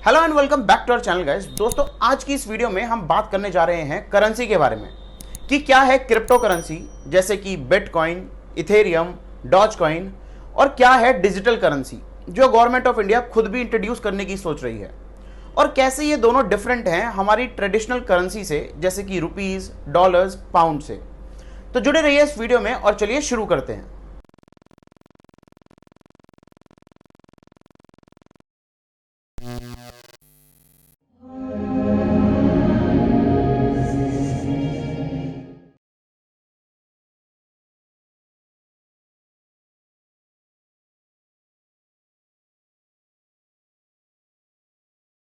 Hello and welcome back to our channel guys. दोस्तों, आज की इस वीडियो में हम बात करने जा रहे हैं करेंसी के बारे में कि क्या है क्रिप्टो करेंसी, जैसे कि बिटकॉइन, इथेरियम, डॉज कॉइन, और क्या है डिजिटल करेंसी जो गवर्नमेंट ऑफ इंडिया खुद भी इंट्रोड्यूस करने की सोच रही है, और कैसे ये दोनों डिफरेंट हैं हमारी ट्रेडिशनल करेंसी से, जैसे कि रुपीज, डॉलर्स, पाउंड से। तो जुड़े रहिए इस वीडियो में और चलिए शुरू करते हैं।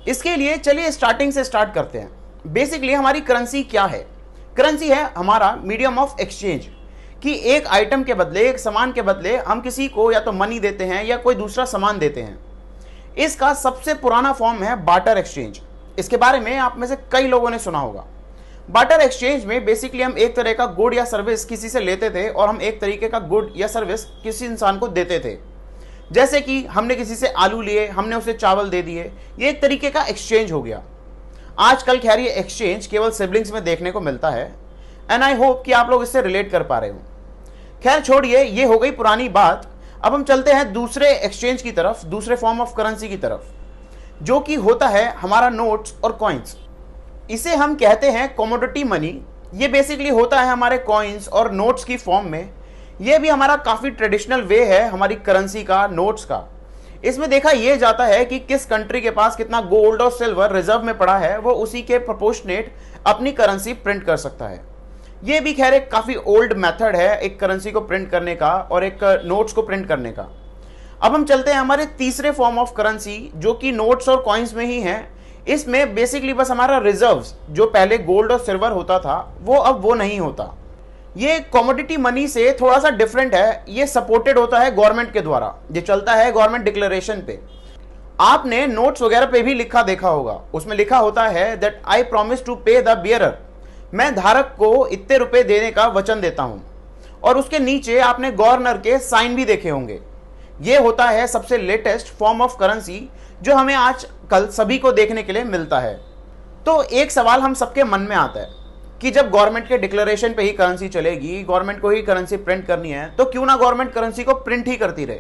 इसके लिए चलिए स्टार्टिंग से स्टार्ट करते हैं। बेसिकली हमारी करेंसी क्या है? करेंसी है हमारा मीडियम ऑफ एक्सचेंज, कि एक आइटम के बदले, एक सामान के बदले हम किसी को या तो मनी देते हैं या कोई दूसरा सामान देते हैं। इसका सबसे पुराना फॉर्म है बार्टर एक्सचेंज। इसके बारे में आप में से कई लोगों ने सुना होगा। बार्टर एक्सचेंज में बेसिकली हम एक तरह का गुड या सर्विस किसी से लेते थे और हम एक तरीके का गुड या सर्विस किसी इंसान को देते थे। जैसे कि हमने किसी से आलू लिए, हमने उसे चावल दे दिए, ये एक तरीके का एक्सचेंज हो गया। आजकल खैर ये एक्सचेंज केवल सिबलिंग्स में देखने को मिलता है, एंड आई होप कि आप लोग इससे रिलेट कर पा रहे हो। खैर छोड़िए, ये हो गई पुरानी बात। अब हम चलते हैं दूसरे एक्सचेंज की तरफ, दूसरे फॉर्म ऑफ करेंसी की तरफ, जो कि होता है हमारा नोट्स और कॉइन्स। इसे हम कहते हैं कमोडिटी मनी। ये बेसिकली होता है हमारे कॉइन्स और नोट्स की फॉर्म में। ये भी हमारा काफ़ी ट्रेडिशनल वे है हमारी करेंसी का, नोट्स का। इसमें देखा यह जाता है कि किस कंट्री के पास कितना गोल्ड और सिल्वर रिजर्व में पड़ा है, वो उसी के प्रोपोर्शनेट अपनी करेंसी प्रिंट कर सकता है। ये भी खैर एक काफ़ी ओल्ड मेथड है एक करेंसी को प्रिंट करने का और एक नोट्स को प्रिंट करने का। अब हम चलते हैं हमारे तीसरे फॉर्म ऑफ करेंसी, जो कि नोट्स और कॉइन्स में ही है। इसमें बेसिकली बस हमारा रिजर्व्स, जो पहले गोल्ड और सिल्वर होता था, वो अब वो नहीं होता। ये कमोडिटी मनी से थोड़ा सा डिफरेंट है। ये सपोर्टेड होता है गवर्नमेंट के द्वारा, ये चलता है गवर्नमेंट डिक्लेरेशन पे। आपने नोट्स वगैरह पे भी लिखा देखा होगा, उसमें लिखा होता है दैट आई प्रॉमिस टू पे द बियरर, मैं धारक को इतने रुपए देने का वचन देता हूं। और उसके नीचे आपने गवर्नर के साइन भी देखे होंगे। ये होता है सबसे लेटेस्ट फॉर्म ऑफ करेंसी जो हमें आजकल सभी को देखने के लिए मिलता है। तो एक सवाल हम सबके मन में आता है कि जब गवर्नमेंट के डिक्लेरेशन पे ही करेंसी चलेगी, गवर्नमेंट को ही करेंसी प्रिंट करनी है, तो क्यों ना गवर्नमेंट करेंसी को प्रिंट ही करती रहे।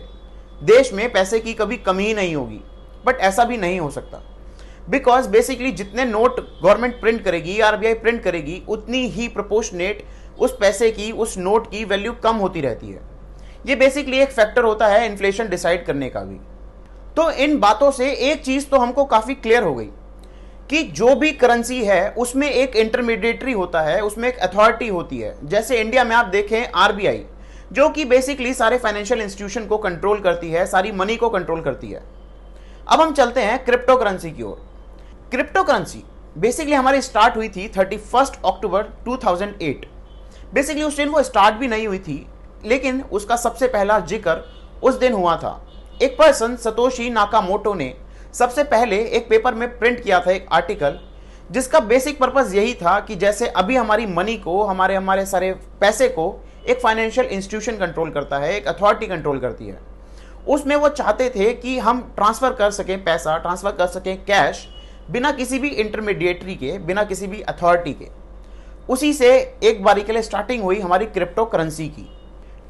देश में पैसे की कभी कमी ही नहीं होगी। बट ऐसा भी नहीं हो सकता, बिकॉज बेसिकली जितने नोट गवर्नमेंट प्रिंट करेगी, आरबीआई प्रिंट करेगी, उतनी ही प्रोपोर्शनेट उस पैसे की, उस नोट की वैल्यू कम होती रहती है। ये बेसिकली एक फैक्टर होता है इन्फ्लेशन डिसाइड करने का भी। तो इन बातों से एक चीज तो हमको काफी क्लियर हो गई कि जो भी करेंसी है उसमें एक इंटरमीडिएटरी होता है, उसमें एक अथॉरिटी होती है। जैसे इंडिया में आप देखें आरबीआई, जो कि बेसिकली सारे फाइनेंशियल इंस्टीट्यूशन को कंट्रोल करती है, सारी मनी को कंट्रोल करती है। अब हम चलते हैं क्रिप्टो करेंसी की ओर। क्रिप्टो करेंसी बेसिकली हमारी स्टार्ट हुई थी 31 अक्टूबर 2008। बेसिकली उस दिन वो स्टार्ट भी नहीं हुई थी, लेकिन उसका सबसे पहला जिक्र उस दिन हुआ था। एक पर्सन सतोशी नाकामोटो ने सबसे पहले एक पेपर में प्रिंट किया था एक आर्टिकल, जिसका बेसिक पर्पस यही था कि जैसे अभी हमारी मनी को, हमारे सारे पैसे को एक फाइनेंशियल इंस्टीट्यूशन कंट्रोल करता है, एक अथॉरिटी कंट्रोल करती है। उसमें वो चाहते थे कि हम ट्रांसफर कर सकें, पैसा ट्रांसफर कर सकें, कैश, बिना किसी भी इंटरमीडिएटरी के, बिना किसी भी अथॉरिटी के। उसी से एक बारी के लिए स्टार्टिंग हुई हमारी क्रिप्टो करेंसी की।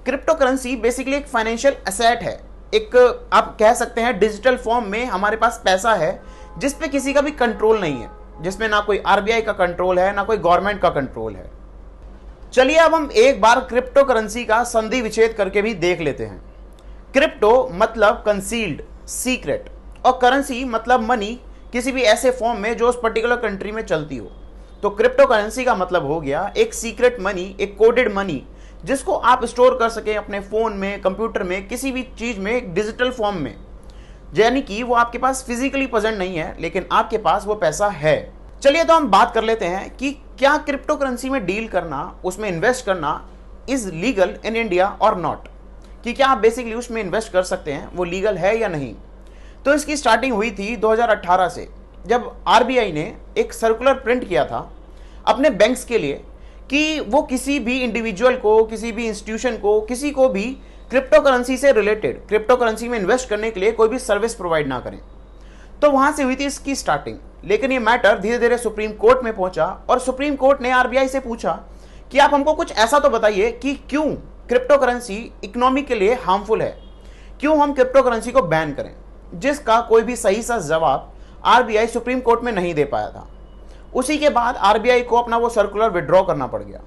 क्रिप्टो करेंसी बेसिकली एक फाइनेंशियल एसेट है, एक आप कह सकते हैं डिजिटल फॉर्म में हमारे पास पैसा है जिस पे किसी का भी कंट्रोल नहीं है, जिसमें ना कोई आरबीआई का कंट्रोल है, ना कोई गवर्नमेंट का कंट्रोल है। चलिए अब हम एक बार क्रिप्टो करेंसी का संधि विच्छेद करके भी देख लेते हैं। क्रिप्टो मतलब कंसील्ड, सीक्रेट, और करेंसी मतलब मनी, किसी भी ऐसे फॉर्म में जो उस पर्टिकुलर कंट्री में चलती हो। तो क्रिप्टो करेंसी का मतलब हो गया एक सीक्रेट मनी, एक कोडेड मनी, जिसको आप स्टोर कर सकें अपने फोन में, कंप्यूटर में, किसी भी चीज में, एक डिजिटल फॉर्म में। यानी कि वो आपके पास फिजिकली प्रेजेंट नहीं है, लेकिन आपके पास वो पैसा है। चलिए तो हम बात कर लेते हैं कि क्या क्रिप्टो करेंसी में डील करना, उसमें इन्वेस्ट करना इज लीगल इन इंडिया और नॉट, कि क्या आप बेसिकली उसमें इन्वेस्ट कर सकते हैं, वो लीगल है या नहीं। तो इसकी स्टार्टिंग हुई थी 2018 से, जब आरबीआई ने एक सर्कुलर प्रिंट किया था अपने बैंक्स के लिए कि वो किसी भी इंडिविजुअल को, किसी भी इंस्टीट्यूशन को, किसी को भी क्रिप्टो करेंसी से रिलेटेड, क्रिप्टो करेंसी में इन्वेस्ट करने के लिए कोई भी सर्विस प्रोवाइड ना करें। तो वहां से हुई थी इसकी स्टार्टिंग। लेकिन ये मैटर धीरे धीरे सुप्रीम कोर्ट में पहुंचा और सुप्रीम कोर्ट ने आरबीआई से पूछा कि आप हमको कुछ ऐसा तो बताइए कि क्यों क्रिप्टो करेंसी इकोनॉमी के लिए हार्मफुल है, क्यों हम क्रिप्टो करेंसी को बैन करें, जिसका कोई भी सही सा जवाब आरबीआई सुप्रीम कोर्ट में नहीं दे पाया था। उसी के बाद आरबीआई को अपना वो सर्कुलर विड्रॉ करना पड़ गया।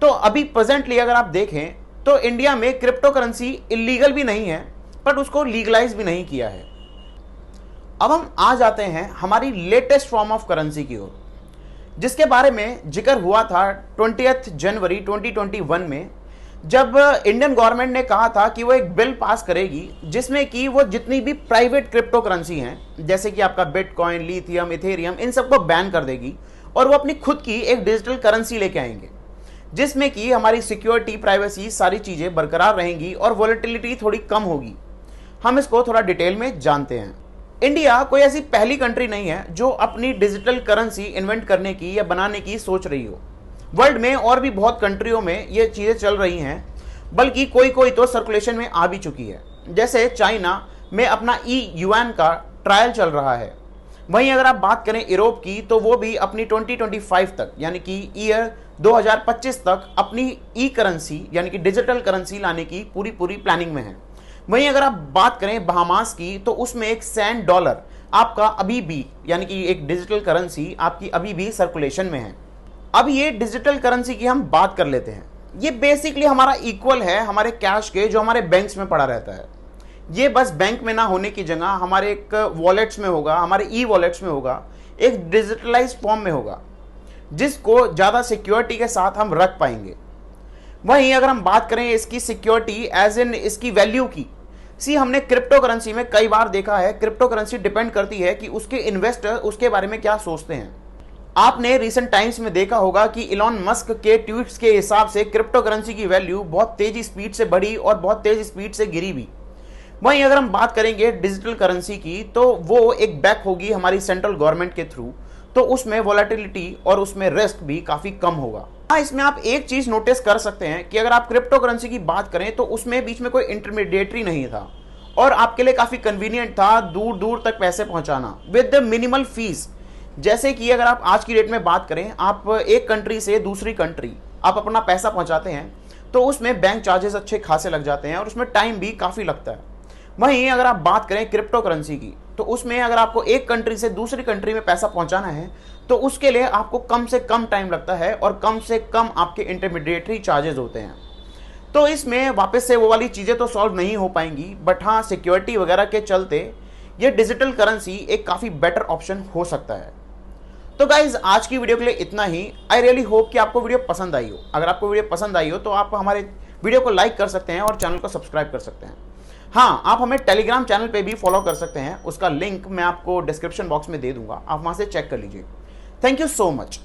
तो अभी प्रेजेंटली अगर आप देखें तो इंडिया में क्रिप्टो करेंसी इलीगल भी नहीं है, बट उसको लीगलाइज भी नहीं किया है। अब हम आ जाते हैं हमारी लेटेस्ट फॉर्म ऑफ करेंसी की ओर, जिसके बारे में जिक्र हुआ था 20 जनवरी 2021 में, जब इंडियन गवर्नमेंट ने कहा था कि वो एक बिल पास करेगी जिसमें कि वो जितनी भी प्राइवेट क्रिप्टो करेंसी हैं, जैसे कि आपका बिटकॉइन, लिथियम, इथेरियम, इन सबको बैन कर देगी और वो अपनी खुद की एक डिजिटल करेंसी लेके आएंगे, जिसमें कि हमारी सिक्योरिटी, प्राइवेसी, सारी चीज़ें बरकरार रहेंगी और वॉलेटिलिटी थोड़ी कम होगी। हम इसको थोड़ा डिटेल में जानते हैं। इंडिया कोई ऐसी पहली कंट्री नहीं है जो अपनी डिजिटल करेंसी इन्वेंट करने की या बनाने की सोच रही हो। वर्ल्ड में और भी बहुत कंट्रियों में ये चीज़ें चल रही हैं, बल्कि कोई कोई तो सर्कुलेशन में आ भी चुकी है। जैसे चाइना में अपना ई-युआन का ट्रायल चल रहा है। वहीं अगर आप बात करें यूरोप की, तो वो भी अपनी 2025 तक, यानी कि ईयर 2025 तक अपनी ई करेंसी यानी कि डिजिटल करेंसी लाने की पूरी प्लानिंग में है। वहीं अगर आप बात करें बहामास की, तो उसमें एक सैंड डॉलर आपका अभी भी, यानी कि एक डिजिटल करेंसी आपकी अभी भी सर्कुलेशन में है। अब ये डिजिटल करेंसी की हम बात कर लेते हैं। ये बेसिकली हमारा इक्वल है हमारे कैश के, जो हमारे बैंक्स में पड़ा रहता है। ये बस बैंक में ना होने की जगह हमारे एक वॉलेट्स में होगा, हमारे ई वॉलेट्स में होगा, एक डिजिटलाइज फॉर्म में होगा, जिसको ज़्यादा सिक्योरिटी के साथ हम रख पाएंगे। वहीं अगर हम बात करें इसकी सिक्योरिटी एज इन इसकी वैल्यू की, हमने क्रिप्टो करेंसी में कई बार देखा है, क्रिप्टो करेंसी डिपेंड करती है कि उसके इन्वेस्टर उसके बारे में क्या सोचते हैं। आपने रिसेंट टाइम्स में देखा होगा कि इलॉन मस्क के ट्वीट्स के हिसाब से क्रिप्टो करेंसी की वैल्यू बहुत तेजी स्पीड से बढ़ी और बहुत तेज स्पीड से गिरी भी। वहीं अगर हम बात करेंगे डिजिटल करेंसी की, तो वो एक बैक होगी हमारी सेंट्रल गवर्नमेंट के थ्रू, तो उसमें वॉलेटिलिटी और उसमें रिस्क भी काफ़ी कम होगा। इसमें आप एक चीज़ नोटिस कर सकते हैं कि अगर आप क्रिप्टो करेंसी की बात करें तो उसमें बीच में कोई इंटरमीडिएटरी नहीं था और आपके लिए काफ़ी कन्वीनियंट था दूर दूर तक पैसे पहुंचाना विद मिनिमल फीस। जैसे कि अगर आप आज की डेट में बात करें, आप एक कंट्री से दूसरी कंट्री आप अपना पैसा पहुंचाते हैं तो उसमें बैंक चार्जेस अच्छे खासे लग जाते हैं और उसमें टाइम भी काफ़ी लगता है। वहीं अगर आप बात करें क्रिप्टो करेंसी की, तो उसमें अगर आपको एक कंट्री से दूसरी कंट्री में पैसा पहुंचाना है तो उसके लिए आपको कम से कम टाइम लगता है और कम से कम आपके इंटरमीडिएटरी चार्जेस होते हैं। तो इसमें वापस से वो वाली चीज़ें तो सॉल्व नहीं हो पाएंगी, बट हाँ सिक्योरिटी वगैरह के चलते ये डिजिटल करेंसी एक काफ़ी बेटर ऑप्शन हो सकता है। तो गाइज आज की वीडियो के लिए इतना ही। आई रियली होप कि आपको वीडियो पसंद आई हो। अगर आपको वीडियो पसंद आई हो तो आप हमारे वीडियो को लाइक कर सकते हैं और चैनल को सब्सक्राइब कर सकते हैं। हाँ, आप हमें टेलीग्राम चैनल पे भी फॉलो कर सकते हैं, उसका लिंक मैं आपको डिस्क्रिप्शन बॉक्स में दे दूंगा, आप वहाँ से चेक कर लीजिए। Thank you so much.